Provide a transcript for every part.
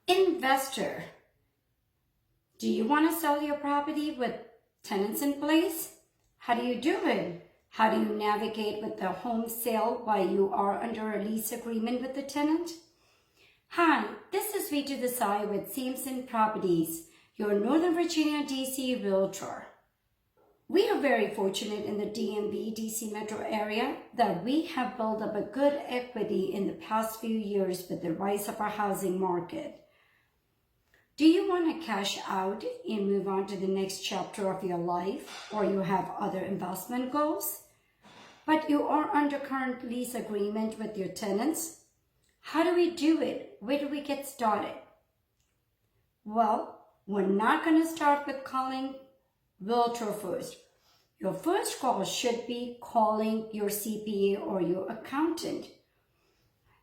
Investor, do you want to sell your property with tenants in place? How do you do it? How do you navigate with the home sale while you are under a lease agreement with the tenant? Hi, this is Ritu Desai with Sampson Properties, your Northern Virginia DC Realtor. We are very fortunate in the DMV DC metro area that we have built up a good equity in the past few years with the rise of our housing market. Do you want to cash out and move on to the next chapter of your life, or you have other investment goals, but you are under current lease agreement with your tenants? How do we do it? Where do we get started? Well, we're not going to start with calling Realtor first. Your first call should be calling your CPA or your accountant.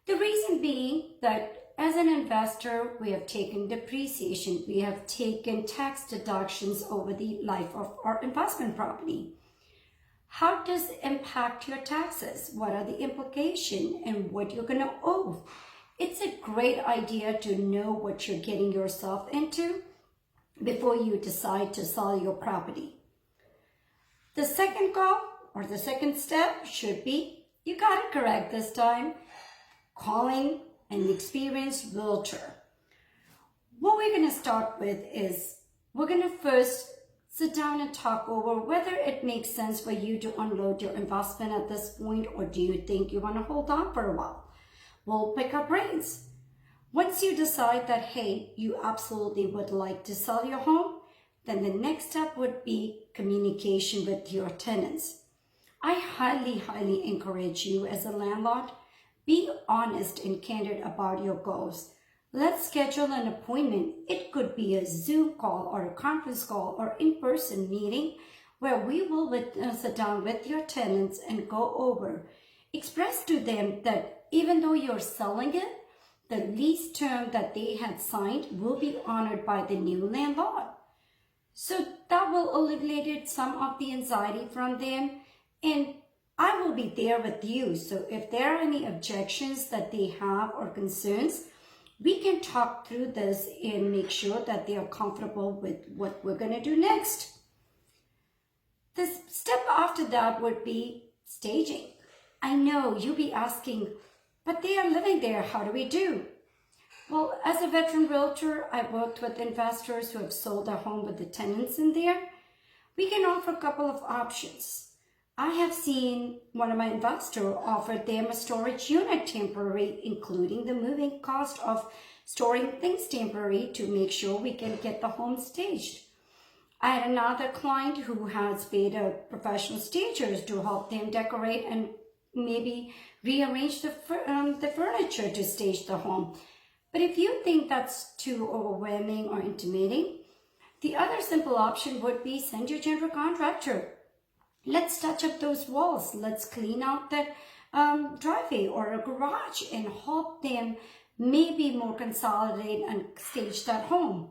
The reason being that as an investor, we have taken depreciation, we have taken tax deductions over the life of our investment property. How does it impact your taxes? What are the implications and what you're going to owe? It's a great idea to know what you're getting yourself into before you decide to sell your property. The second call or the second step should be, you got it correct this time, calling an experienced realtor. What we're going to start with is we're going to first sit down and talk over whether it makes sense for you to unload your investment at this point, or do you think you want to hold on for a while? We'll pick our brains. Once you decide that, hey, you absolutely would like to sell your home, then the next step would be communication with your tenants. I highly encourage you as a landlord, be honest and candid about your goals. Let's schedule an appointment. It could be a Zoom call or a conference call or in-person meeting where we will sit down with your tenants and go over. Express to them that even though you're selling it, the lease term that they had signed will be honored by the new landlord. So that will alleviate some of the anxiety from them, and I will be there with you. So if there are any objections that they have or concerns, we can talk through this and make sure that they are comfortable with what we're going to do next. The step after that would be staging. I know you'll be asking, but they are living there. How do we do? Well, as a veteran realtor, I've worked with investors who have sold their home with the tenants in there. We can offer a couple of options. I have seen one of my investors offer them a storage unit temporary, including the moving cost of storing things temporary to make sure we can get the home staged. I had another client who has paid a professional stagers to help them decorate and maybe rearrange the furniture to stage the home. But if you think that's too overwhelming or intimidating, the other simple option would be send your general contractor. Let's touch up those walls. Let's clean out that driveway or a garage and help them maybe more consolidate and stage that home.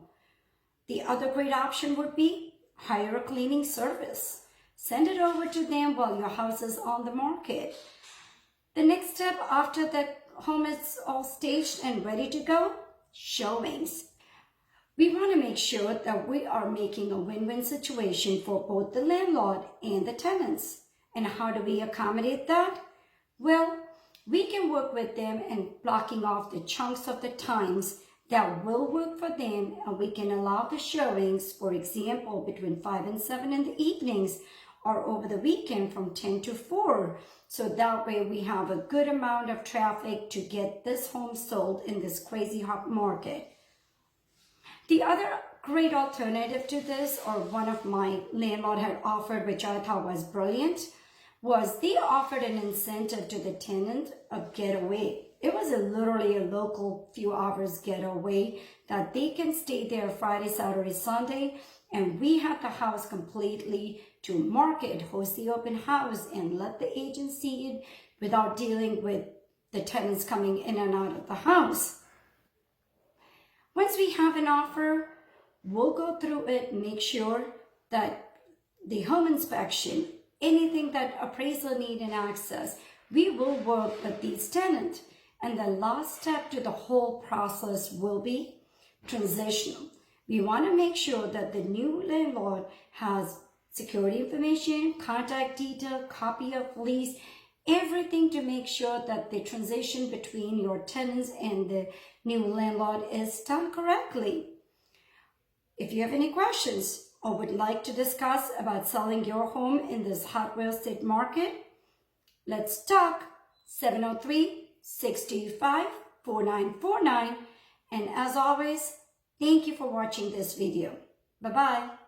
The other great option would be hire a cleaning service. Send it over to them while your house is on the market. The next step after that home is all staged and ready to go, showings. We want to make sure that we are making a win-win situation for both the landlord and the tenants. And how do we accommodate that? Well, we can work with them and blocking off the chunks of the times that will work for them, and we can allow the showings, for example, between 5 and 7 in the evenings or over the weekend from 10 to 4. So that way we have a good amount of traffic to get this home sold in this crazy hot market. The other great alternative to this, or one of my landlord had offered, which I thought was brilliant, was they offered an incentive to the tenant, a getaway. It was literally a local few hours getaway that they can stay there Friday, Saturday, Sunday, and we have the house completely to market, host the open house, and let the agent see it without dealing with the tenants coming in and out of the house. Once we have an offer, we'll go through it, make sure that the home inspection, anything that appraisal need and access, we will work with these tenants. And the last step to the whole process will be transitional. We want to make sure that the new landlord has security information, contact detail, copy of lease, everything to make sure that the transition between your tenants and the new landlord is done correctly. If you have any questions or would like to discuss about selling your home in this hot real estate market, let's talk. 703-625-4949. And as always, thank you for watching this video. Bye-bye.